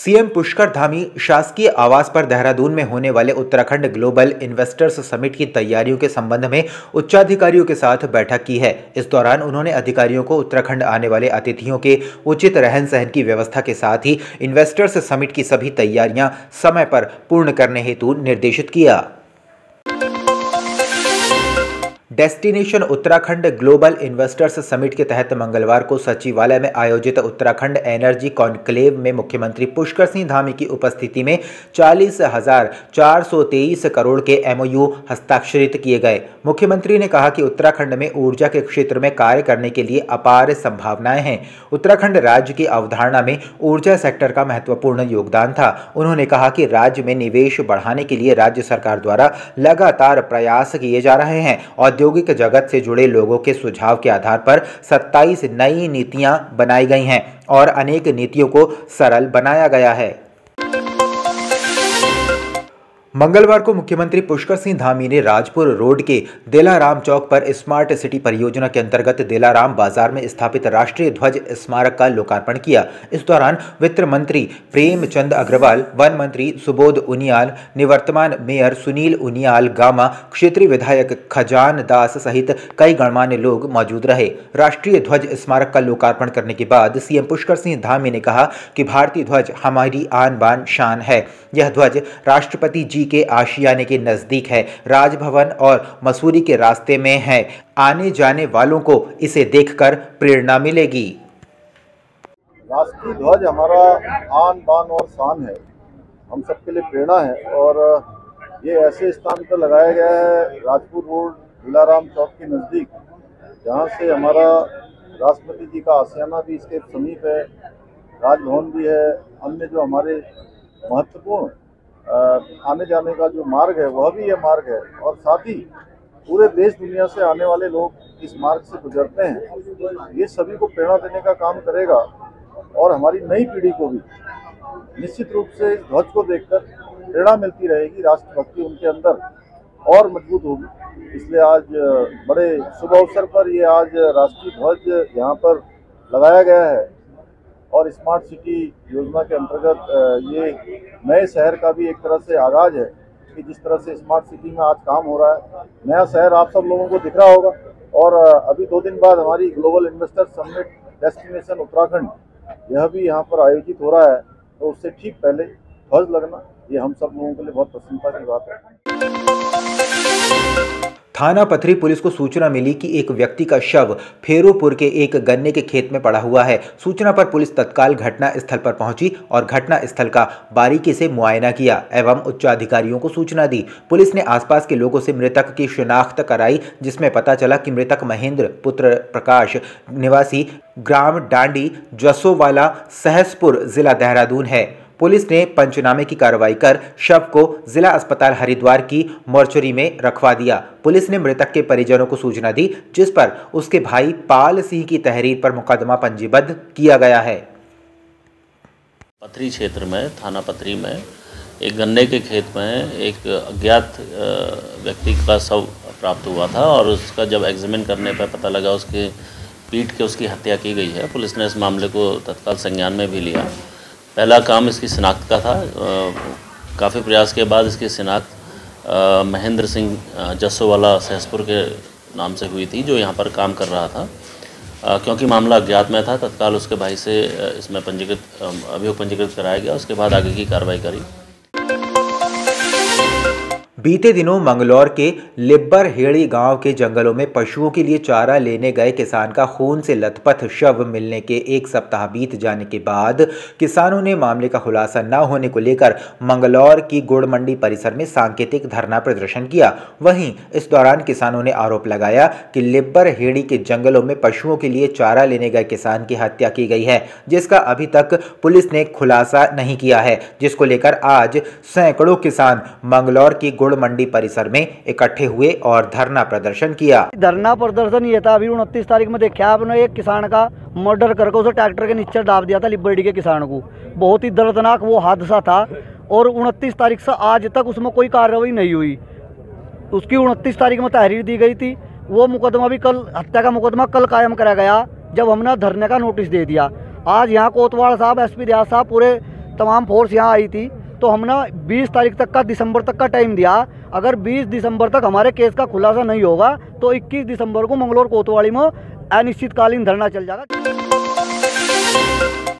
CM Pushkar Dhami शासकीय आवास पर देहरादून में होने वाले उत्तराखंड ग्लोबल इन्वेस्टर्स समिट की तैयारियों के संबंध में उच्चाधिकारियों के साथ बैठक की है। इस दौरान उन्होंने अधिकारियों को उत्तराखंड आने वाले अतिथियों के उचित रहन सहन की व्यवस्था के साथ ही इन्वेस्टर्स समिट की सभी तैयारियां समय पर पूर्ण करने हेतु निर्देशित किया। Destination Uttarakhand global investors summit के तहत मंगलवार को सचिवालय में आयोजित उत्तराखंड एनर्जी कॉन्क्लेव में मुख्यमंत्री पुष्कर सिंह धामी की उपस्थिति में 40,423 करोड़ के एमओयू हस्ताक्षरित किए गए। मुख्यमंत्री ने कहा कि उत्तराखंड में ऊर्जा के क्षेत्र में कार्य करने के लिए अपार संभावनाएं हैं। उत्तराखंड राज्य की अवधारणा में ऊर्जा सेक्टर का महत्वपूर्ण योगदान था। उन्होंने कहा कि राज्य में निवेश बढ़ाने के लिए राज्य सरकार द्वारा लगातार प्रयास किए जा रहे हैं। औद्योगिक जगत से जुड़े लोगों के सुझाव के आधार पर 27 नई नीतियां बनाई गई हैं और अनेक नीतियों को सरल बनाया गया है। मंगलवार को मुख्यमंत्री पुष्कर सिंह धामी ने राजपुर रोड के दिलाराम चौक पर स्मार्ट सिटी परियोजना के अंतर्गत दिलाराम बाजार में स्थापित राष्ट्रीय ध्वज स्मारक का लोकार्पण किया। इस दौरान वित्त मंत्री प्रेमचंद अग्रवाल, वन मंत्री सुबोध उनियाल, निवर्तमान मेयर सुनील उनियाल गामा, क्षेत्रीय विधायक खजान दास सहित कई गणमान्य लोग मौजूद रहे। राष्ट्रीय ध्वज स्मारक का लोकार्पण करने के बाद सीएम पुष्कर सिंह धामी ने कहा कि भारतीय ध्वज हमारी आन बान शान है। यह ध्वज राष्ट्रपति जी के आशियाने के नजदीक है, राजभवन और मसूरी के रास्ते में है। आने जाने वालों को इसे देखकर प्रेरणा मिलेगी। राष्ट्रीय ध्वज हमारा आन बान और शान है, हम सबके लिए प्रेरणा है और ये ऐसे स्थान पर लगाया गया है राजपुर रोड दिलाराम चौक के नज़दीक, जहाँ से हमारा राष्ट्रपति जी का आशियाना भी इसके समीप है, राजभवन भी है, अन्य जो हमारे महत्वपूर्ण आने जाने का जो मार्ग है वह भी ये मार्ग है और साथ ही पूरे देश दुनिया से आने वाले लोग इस मार्ग से गुजरते हैं। ये सभी को प्रेरणा देने का काम करेगा और हमारी नई पीढ़ी को भी निश्चित रूप से इस ध्वज को देखकर प्रेरणा मिलती रहेगी, राष्ट्रभक्ति उनके अंदर और मजबूत होगी। इसलिए आज बड़े शुभ अवसर पर ये आज राष्ट्रीय ध्वज यहाँ पर लगाया गया है और स्मार्ट सिटी योजना के अंतर्गत ये नए शहर का भी एक तरह से आगाज है कि जिस तरह से स्मार्ट सिटी में आज काम हो रहा है, नया शहर आप सब लोगों को दिख रहा होगा। और अभी 2 दिन बाद हमारी global investor summit destination Uttarakhand यह भी यहाँ पर आयोजित हो रहा है, तो उससे ठीक पहले ध्वज लगना ये हम सब लोगों के लिए बहुत प्रसन्नता की बात है। थाना पथरी पुलिस को सूचना मिली कि एक व्यक्ति का शव फेरोपुर के एक गन्ने के खेत में पड़ा हुआ है। सूचना पर पुलिस तत्काल घटना स्थल पर पहुंची और घटना स्थल का बारीकी से मुआयना किया एवं उच्चाधिकारियों को सूचना दी। पुलिस ने आसपास के लोगों से मृतक की शिनाख्त कराई, जिसमें पता चला कि मृतक महेंद्र पुत्र प्रकाश निवासी ग्राम डांडी जसोवाला सहसपुर जिला देहरादून है। पुलिस ने पंचनामे की कार्रवाई कर शव को जिला अस्पताल हरिद्वार की मोर्चरी में रखवा दिया। पुलिस ने मृतक के परिजनों को सूचना दी, जिस पर उसके भाई पाल सिंह की तहरीर पर मुकदमा पंजीबद्ध किया गया है। पथरी क्षेत्र में थाना पथरी में एक गन्ने के खेत में एक अज्ञात व्यक्ति का शव प्राप्त हुआ था और उसका जब एग्जामिन करने पर पता लगा उसके पीट के उसकी हत्या की गई है। पुलिस ने इस मामले को तत्काल संज्ञान में भी लिया। पहला काम इसकी शिनाख्त का था। काफ़ी प्रयास के बाद इसकी शिनाख्त महेंद्र सिंह जसोवाला सहसपुर के नाम से हुई थी, जो यहाँ पर काम कर रहा था। क्योंकि मामला अज्ञात में था, तत्काल उसके भाई से इसमें अभियोग पंजीकृत कराया गया। उसके बाद आगे की कार्रवाई करी। बीते दिनों मंगलौर के लिब्बरहेड़ी गांव के जंगलों में पशुओं के लिए चारा लेने गए किसान का खून से लथपथ शव मिलने के 1 सप्ताह बीत जाने के बाद किसानों ने मामले का खुलासा न होने को लेकर मंगलौर की गुड़ मंडी परिसर में सांकेतिक धरना प्रदर्शन किया। वहीं इस दौरान किसानों ने आरोप लगाया कि लिब्बरहेड़ी के जंगलों में पशुओं के लिए चारा लेने गए किसान की हत्या की गई है, जिसका अभी तक पुलिस ने खुलासा नहीं किया है, जिसको लेकर आज सैकड़ों किसान मंगलौर की गुड़ मंडी परिसर में इकट्ठे हुए और धरना प्रदर्शन किया। धरना प्रदर्शन ये था, अभी 29 तारीख में देखा आपने एक किसान का मर्डर करके उसे ट्रैक्टर के नीचे डाल दिया था लिब्बरहेड़ी के किसान को। बहुत ही दर्दनाक वो हादसा था और 29 तारीख से आज तक उसमें कोई कार्रवाई नहीं हुई। उसकी 29 तारीख में तहरीर दी गई थी, वो मुकदमा भी कल, हत्या का मुकदमा कल कायम करा गया जब हमने धरने का नोटिस दे दिया। आज यहाँ कोतवाल साहब, एसपी रियाज साहब पूरे तमाम फोर्स यहाँ आई थी, तो हमने 20 तारीख तक का, दिसंबर तक का टाइम दिया। अगर 20 दिसंबर तक हमारे केस का खुलासा नहीं होगा तो 21 दिसंबर को मंगलौर कोतवाली में अनिश्चितकालीन धरना चल जाएगा।